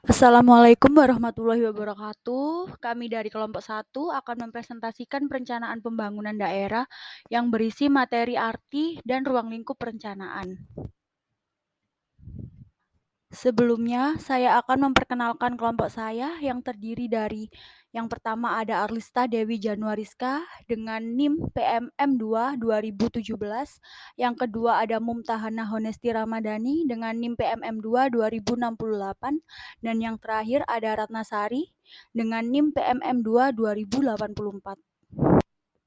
Assalamualaikum warahmatullahi wabarakatuh. Kami dari kelompok 1 akan mempresentasikan perencanaan pembangunan daerah yang berisi materi arti dan ruang lingkup perencanaan. Sebelumnya, saya akan memperkenalkan kelompok saya yang terdiri dari yang pertama ada Arlista Dewi Januariska dengan NIM PMM2 2017, yang kedua ada Mumtahana Honesti Ramadhani dengan NIM PMM2 2068, dan yang terakhir ada Ratnasari dengan NIM PMM2 2084.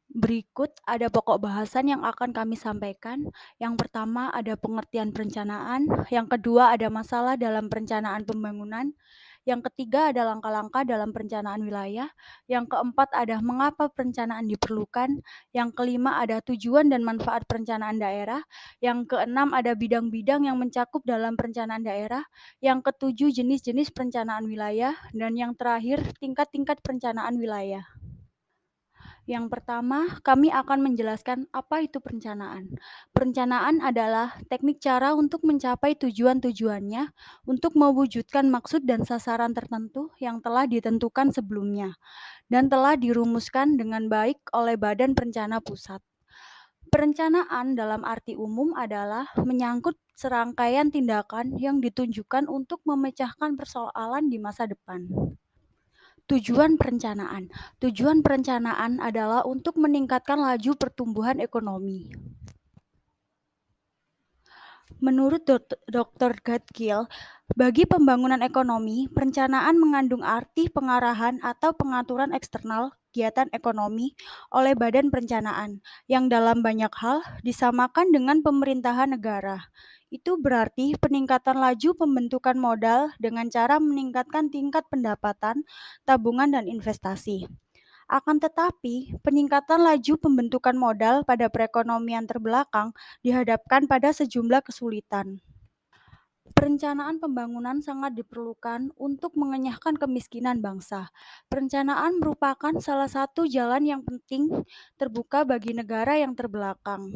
Berikut ada pokok bahasan yang akan kami sampaikan. Yang pertama ada pengertian perencanaan, yang kedua ada masalah dalam perencanaan pembangunan, yang ketiga ada langkah-langkah dalam perencanaan wilayah, yang keempat ada mengapa perencanaan diperlukan, yang kelima ada tujuan dan manfaat perencanaan daerah, yang keenam ada bidang-bidang yang mencakup dalam perencanaan daerah, yang ketujuh jenis-jenis perencanaan wilayah, dan yang terakhir tingkat-tingkat perencanaan wilayah. Yang pertama, kami akan menjelaskan apa itu perencanaan. Perencanaan adalah teknik cara untuk mencapai tujuan-tujuannya, untuk mewujudkan maksud dan sasaran tertentu yang telah ditentukan sebelumnya, dan telah dirumuskan dengan baik oleh Badan Perencana Pusat. Perencanaan dalam arti umum adalah menyangkut serangkaian tindakan yang ditunjukkan untuk memecahkan persoalan di masa depan. Tujuan perencanaan. Tujuan perencanaan adalah untuk meningkatkan laju pertumbuhan ekonomi. Menurut Dr. Gatkiel, bagi pembangunan ekonomi, perencanaan mengandung arti pengarahan atau pengaturan eksternal kegiatan ekonomi oleh Badan Perencanaan, yang dalam banyak hal disamakan dengan pemerintahan negara. Itu berarti peningkatan laju pembentukan modal dengan cara meningkatkan tingkat pendapatan, tabungan, dan investasi. Akan tetapi, peningkatan laju pembentukan modal pada perekonomian terbelakang dihadapkan pada sejumlah kesulitan. Perencanaan pembangunan sangat diperlukan untuk mengenyahkan kemiskinan bangsa. Perencanaan merupakan salah satu jalan yang penting terbuka bagi negara yang terbelakang.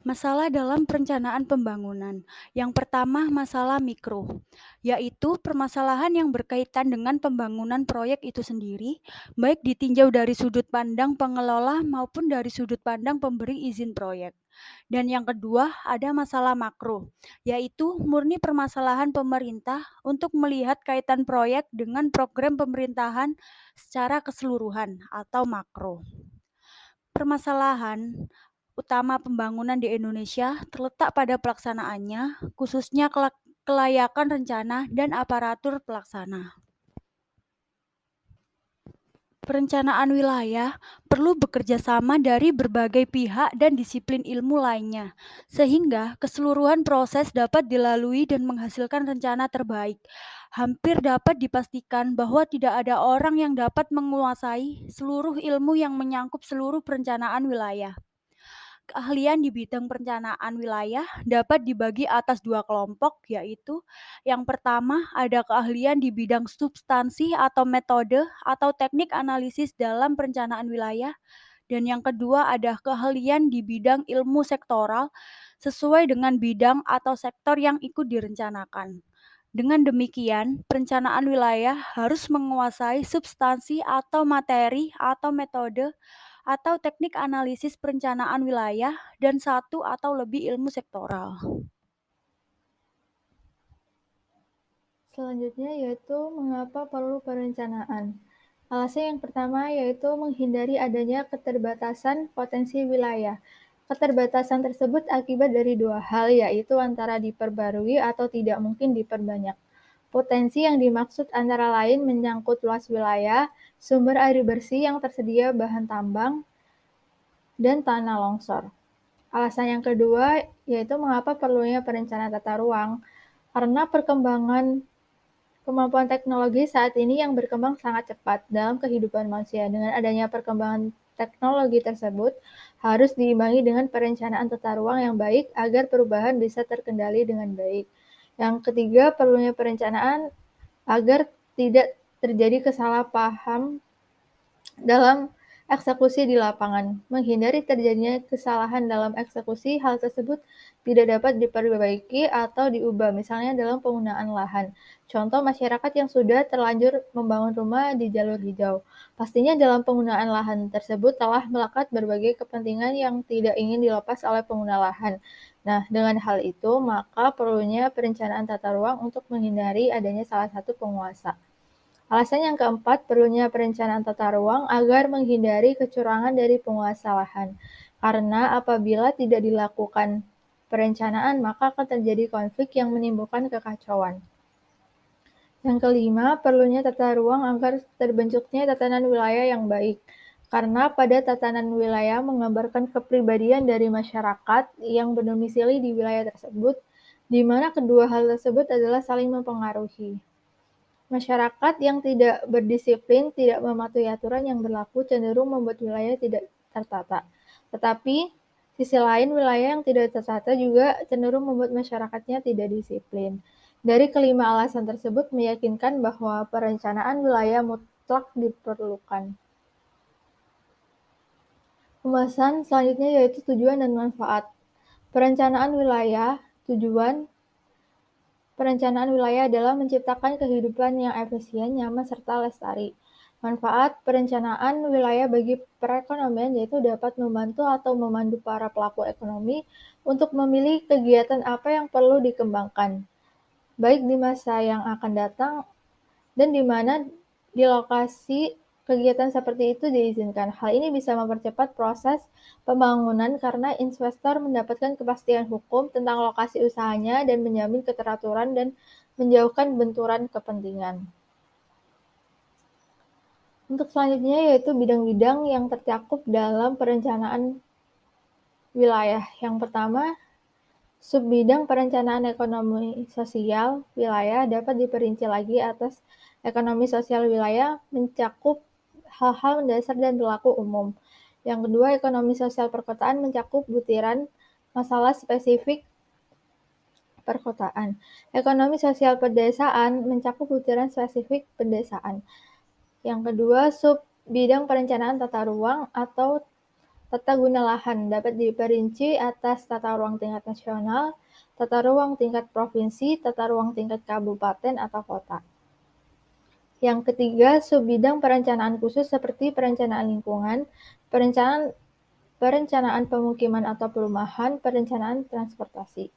Masalah dalam perencanaan pembangunan. Yang pertama, masalah mikro, yaitu permasalahan yang berkaitan dengan pembangunan proyek itu sendiri, baik ditinjau dari sudut pandang pengelola maupun dari sudut pandang pemberi izin proyek. Dan yang kedua, ada masalah makro, yaitu murni permasalahan pemerintah untuk melihat kaitan proyek dengan program pemerintahan secara keseluruhan atau makro. Permasalahan utama pembangunan di Indonesia terletak pada pelaksanaannya, khususnya kelayakan rencana dan aparatur pelaksana. Perencanaan wilayah perlu bekerja sama dari berbagai pihak dan disiplin ilmu lainnya, sehingga keseluruhan proses dapat dilalui dan menghasilkan rencana terbaik. Hampir dapat dipastikan bahwa tidak ada orang yang dapat menguasai seluruh ilmu yang menyangkut seluruh perencanaan wilayah. Keahlian di bidang perencanaan wilayah dapat dibagi atas dua kelompok, yaitu yang pertama ada keahlian di bidang substansi atau metode atau teknik analisis dalam perencanaan wilayah, dan yang kedua ada keahlian di bidang ilmu sektoral sesuai dengan bidang atau sektor yang ikut direncanakan. Dengan demikian, perencanaan wilayah harus menguasai substansi atau materi atau metode atau teknik analisis perencanaan wilayah dan satu atau lebih ilmu sektoral. Selanjutnya yaitu mengapa perlu perencanaan. Alasan yang pertama yaitu menghindari adanya keterbatasan potensi wilayah. Keterbatasan tersebut akibat dari dua hal, yaitu antara diperbarui atau tidak mungkin diperbanyak. Potensi yang dimaksud antara lain menyangkut luas wilayah, sumber air bersih yang tersedia, bahan tambang, dan tanah longsor. Alasan yang kedua yaitu mengapa perlunya perencanaan tata ruang. Karena kemampuan teknologi saat ini yang berkembang sangat cepat dalam kehidupan manusia. Dengan adanya perkembangan teknologi tersebut harus diimbangi dengan perencanaan tata ruang yang baik agar perubahan bisa terkendali dengan baik. Yang ketiga, perlunya perencanaan agar tidak terjadi kesalahpaham dalam eksekusi di lapangan. Menghindari terjadinya kesalahan dalam eksekusi, hal tersebut tidak dapat diperbaiki atau diubah, misalnya dalam penggunaan lahan. Contoh masyarakat yang sudah terlanjur membangun rumah di jalur hijau. Pastinya dalam penggunaan lahan tersebut telah melekat berbagai kepentingan yang tidak ingin dilepas oleh pengguna lahan. Nah, dengan hal itu, maka perlunya perencanaan tata ruang untuk menghindari adanya salah satu penguasa. Alasan yang keempat, perlunya perencanaan tata ruang agar menghindari kecurangan dari penguasa lahan. Karena apabila tidak dilakukan perencanaan, maka akan terjadi konflik yang menimbulkan kekacauan. Yang kelima, perlunya tata ruang agar terbentuknya tatanan wilayah yang baik. Karena pada tatanan wilayah menggambarkan kepribadian dari masyarakat yang berdomisili di wilayah tersebut, di mana kedua hal tersebut adalah saling mempengaruhi. Masyarakat yang tidak berdisiplin, tidak mematuhi aturan yang berlaku, cenderung membuat wilayah tidak tertata. Tetapi, sisi lain, wilayah yang tidak tertata juga cenderung membuat masyarakatnya tidak disiplin. Dari kelima alasan tersebut meyakinkan bahwa perencanaan wilayah mutlak diperlukan. Pembahasan selanjutnya yaitu tujuan dan manfaat. Perencanaan wilayah, tujuan perencanaan wilayah adalah menciptakan kehidupan yang efisien, nyaman, serta lestari. Manfaat perencanaan wilayah bagi perekonomian yaitu dapat membantu atau memandu para pelaku ekonomi untuk memilih kegiatan apa yang perlu dikembangkan, baik di masa yang akan datang dan di mana di lokasi kegiatan seperti itu diizinkan. Hal ini bisa mempercepat proses pembangunan karena investor mendapatkan kepastian hukum tentang lokasi usahanya dan menjamin keteraturan dan menjauhkan benturan kepentingan. Untuk selanjutnya yaitu bidang-bidang yang tercakup dalam perencanaan wilayah. Yang pertama, subbidang perencanaan ekonomi sosial wilayah dapat diperinci lagi atas ekonomi sosial wilayah mencakup hal-hal mendasar dan berlaku umum. Yang kedua, ekonomi sosial perkotaan mencakup butiran masalah spesifik perkotaan. Ekonomi sosial pedesaan mencakup butiran spesifik pedesaan. Yang kedua, sub bidang perencanaan tata ruang atau tata guna lahan dapat diperinci atas tata ruang tingkat nasional, tata ruang tingkat provinsi, tata ruang tingkat kabupaten atau kota. Yang ketiga, subbidang perencanaan khusus seperti perencanaan lingkungan, perencanaan pemukiman atau perumahan, perencanaan transportasi.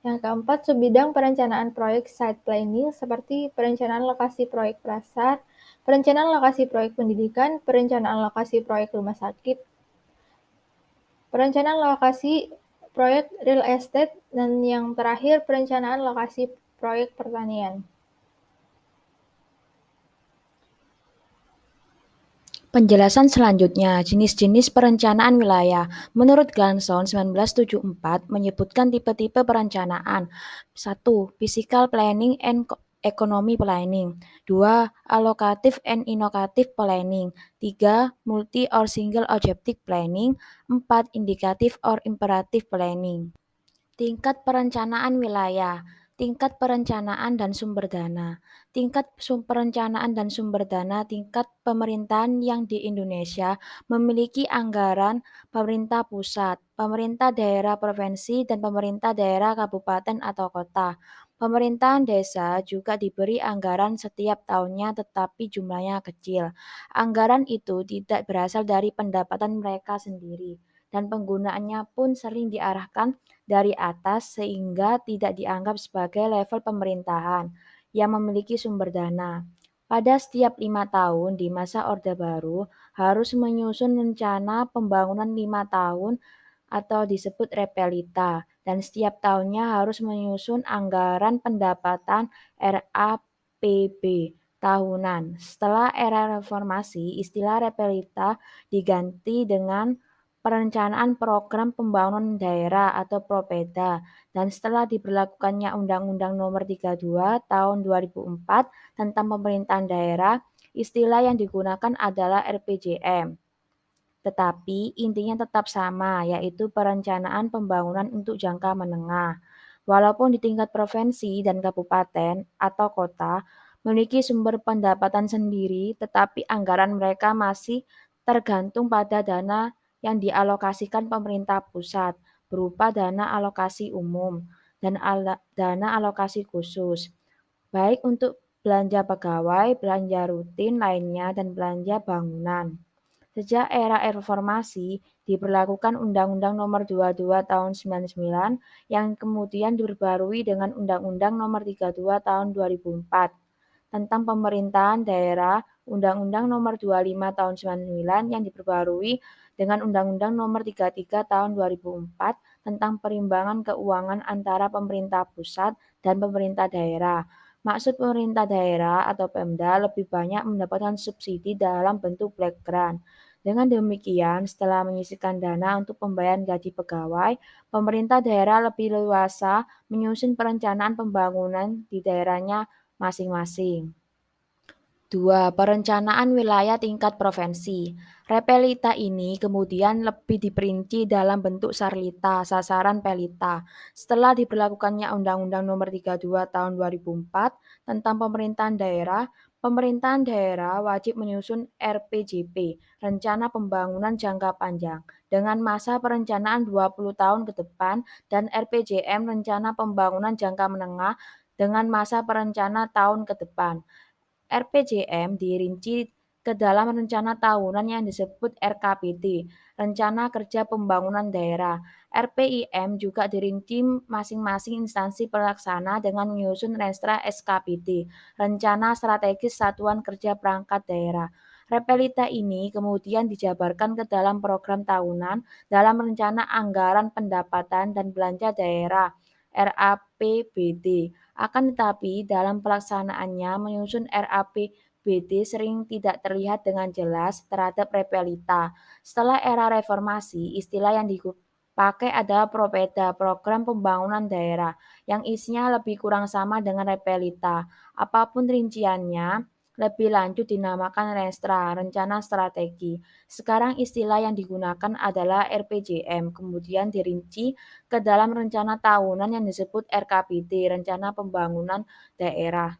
Yang keempat, subbidang perencanaan proyek site planning seperti perencanaan lokasi proyek pasar, perencanaan lokasi proyek pendidikan, perencanaan lokasi proyek rumah sakit, perencanaan lokasi proyek real estate, dan yang terakhir perencanaan lokasi proyek pertanian. Penjelasan selanjutnya, jenis-jenis perencanaan wilayah. Menurut Glanson 1974 menyebutkan tipe-tipe perencanaan. 1. Physical planning and economy planning. 2. Allocative and innovative planning. 3. Multi or single objective planning. 4. Indicative or imperative planning. Tingkat perencanaan wilayah, tingkat perencanaan dan sumber dana. Tingkat perencanaan dan sumber dana tingkat pemerintahan yang di Indonesia memiliki anggaran pemerintah pusat, pemerintah daerah provinsi, dan pemerintah daerah kabupaten atau kota. Pemerintahan desa juga diberi anggaran setiap tahunnya tetapi jumlahnya kecil. Anggaran itu tidak berasal dari pendapatan mereka sendiri dan penggunaannya pun sering diarahkan dari atas sehingga tidak dianggap sebagai level pemerintahan yang memiliki sumber dana. Pada setiap 5 tahun di masa Orde Baru harus menyusun rencana pembangunan 5 tahun atau disebut repelita dan setiap tahunnya harus menyusun anggaran pendapatan RAPB tahunan. Setelah era reformasi, istilah repelita diganti dengan perencanaan program pembangunan daerah atau Propeda, dan setelah diberlakukannya Undang-Undang Nomor 32 Tahun 2004 tentang pemerintahan daerah, istilah yang digunakan adalah RPJM. Tetapi intinya tetap sama, yaitu perencanaan pembangunan untuk jangka menengah. Walaupun di tingkat provinsi dan kabupaten atau kota memiliki sumber pendapatan sendiri, tetapi anggaran mereka masih tergantung pada dana yang dialokasikan pemerintah pusat, berupa dana alokasi umum dan dana alokasi khusus, baik untuk belanja pegawai, belanja rutin lainnya, dan belanja bangunan. Sejak era reformasi, diberlakukan Undang-Undang Nomor 22 Tahun 99 yang kemudian diperbarui dengan Undang-Undang Nomor 32 Tahun 2004 tentang pemerintahan daerah, Undang-Undang Nomor 25 Tahun 99 yang diperbarui dengan Undang-Undang Nomor 33 Tahun 2004 tentang perimbangan keuangan antara pemerintah pusat dan pemerintah daerah. Maksud pemerintah daerah atau Pemda lebih banyak mendapatkan subsidi dalam bentuk black grant. Dengan demikian, setelah menyisihkan dana untuk pembayaran gaji pegawai, pemerintah daerah lebih leluasa menyusun perencanaan pembangunan di daerahnya masing-masing. 2. Perencanaan wilayah tingkat provinsi. Repelita ini kemudian lebih diperinci dalam bentuk sarlita, sasaran pelita. Setelah diberlakukannya Undang-Undang Nomor 32 Tahun 2004 tentang pemerintahan daerah wajib menyusun RPJP, Rencana Pembangunan Jangka Panjang, dengan masa perencanaan 20 tahun ke depan, dan RPJM, Rencana Pembangunan Jangka Menengah, dengan masa perencanaan tahun ke depan. RPJM dirinci ke dalam rencana tahunan yang disebut RKPD, Rencana Kerja Pembangunan Daerah. RPIM juga dirinci masing-masing instansi pelaksana dengan menyusun Renstra SKPD, Rencana Strategis Satuan Kerja Perangkat Daerah. Repelita ini kemudian dijabarkan ke dalam program tahunan dalam Rencana Anggaran Pendapatan dan Belanja Daerah RAPBD. Akan tetapi dalam pelaksanaannya menyusun RAPBD sering tidak terlihat dengan jelas terhadap repelita. Setelah era reformasi, istilah yang dipakai adalah Propeda, Program Pembangunan Daerah, yang isinya lebih kurang sama dengan repelita. Apapun rinciannya, lebih lanjut dinamakan Renstra, Rencana Strategi. Sekarang istilah yang digunakan adalah RPJM, kemudian dirinci ke dalam rencana tahunan yang disebut RKPD, Rencana Pembangunan Daerah.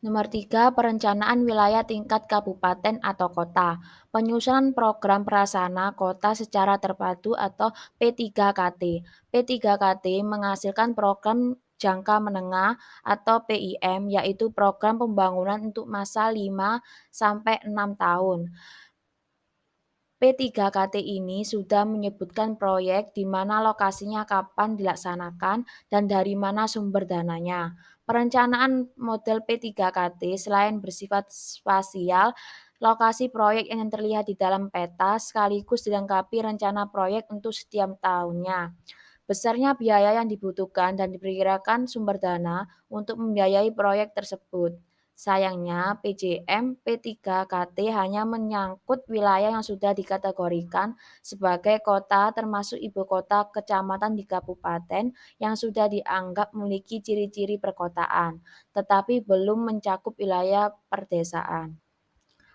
Nomor 3, perencanaan wilayah tingkat kabupaten atau kota. Penyusunan program prasarana kota secara terpadu atau P3KT. P3KT menghasilkan program jangka menengah atau PIM, yaitu program pembangunan untuk masa 5 sampai 6 tahun. P3KT ini sudah menyebutkan proyek di mana lokasinya kapan dilaksanakan dan dari mana sumber dananya. Perencanaan model P3KT selain bersifat spasial, lokasi proyek yang terlihat di dalam peta sekaligus dilengkapi rencana proyek untuk setiap tahunnya. Besarnya biaya yang dibutuhkan dan diperkirakan sumber dana untuk membiayai proyek tersebut. Sayangnya, PJM P3KT hanya menyangkut wilayah yang sudah dikategorikan sebagai kota termasuk ibu kota kecamatan di kabupaten yang sudah dianggap memiliki ciri-ciri perkotaan, tetapi belum mencakup wilayah perdesaan.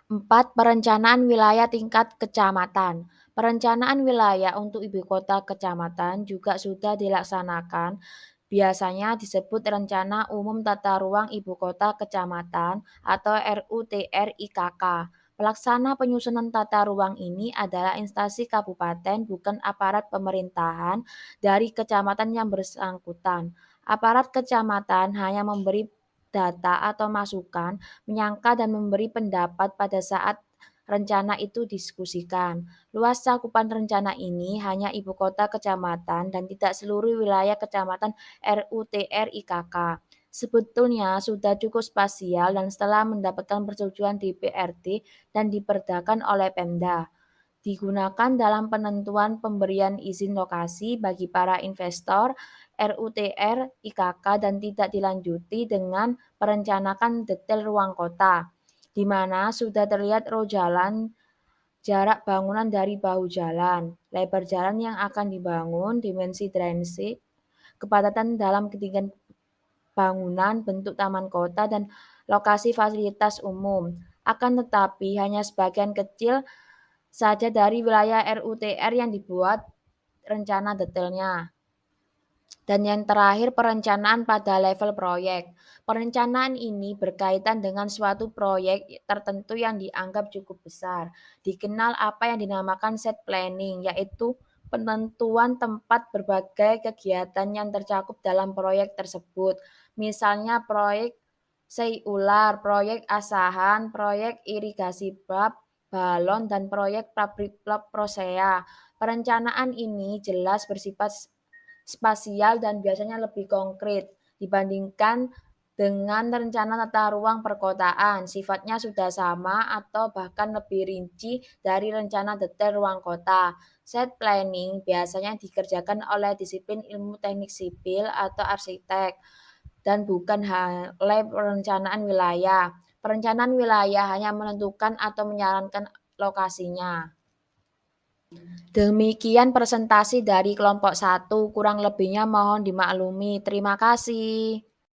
4. Perencanaan wilayah tingkat kecamatan. Perencanaan wilayah untuk ibu kota kecamatan juga sudah dilaksanakan, biasanya disebut Rencana Umum Tata Ruang Ibu Kota Kecamatan atau RUTR-IKK. Pelaksana penyusunan tata ruang ini adalah instansi kabupaten, bukan aparat pemerintahan dari kecamatan yang bersangkutan. Aparat kecamatan hanya memberi data atau masukan, menyangka dan memberi pendapat pada saat rencana itu diskusikan. Luas cakupan rencana ini hanya ibu kota kecamatan dan tidak seluruh wilayah kecamatan RUTR-IKK. Sebetulnya sudah cukup spasial dan setelah mendapatkan persetujuan DPRD dan diperdakan oleh Pemda, digunakan dalam penentuan pemberian izin lokasi bagi para investor RUTR IKK dan tidak dilanjuti dengan perencanaan detail ruang kota, di mana sudah terlihat row jalan, jarak bangunan dari bahu jalan, lebar jalan yang akan dibangun, dimensi drainase, kepadatan dalam ketinggian bangunan, bentuk taman kota, dan lokasi fasilitas umum. Akan tetapi hanya sebagian kecil saja dari wilayah RUTR yang dibuat rencana detailnya. Dan yang terakhir, perencanaan pada level proyek. Perencanaan ini berkaitan dengan suatu proyek tertentu yang dianggap cukup besar. Dikenal apa yang dinamakan set planning, yaitu penentuan tempat berbagai kegiatan yang tercakup dalam proyek tersebut. Misalnya proyek sei ular, proyek asahan, proyek irigasi bab, balon, dan proyek pabrik blok prosea. Perencanaan ini jelas bersifat spasial dan biasanya lebih konkret dibandingkan dengan rencana tata ruang perkotaan. Sifatnya sudah sama atau bahkan lebih rinci dari rencana detail ruang kota. Set planning biasanya dikerjakan oleh disiplin ilmu teknik sipil atau arsitek dan bukan lab perencanaan wilayah. Perencanaan wilayah hanya menentukan atau menyarankan lokasinya. Demikian presentasi dari kelompok 1, kurang lebihnya mohon dimaklumi. Terima kasih.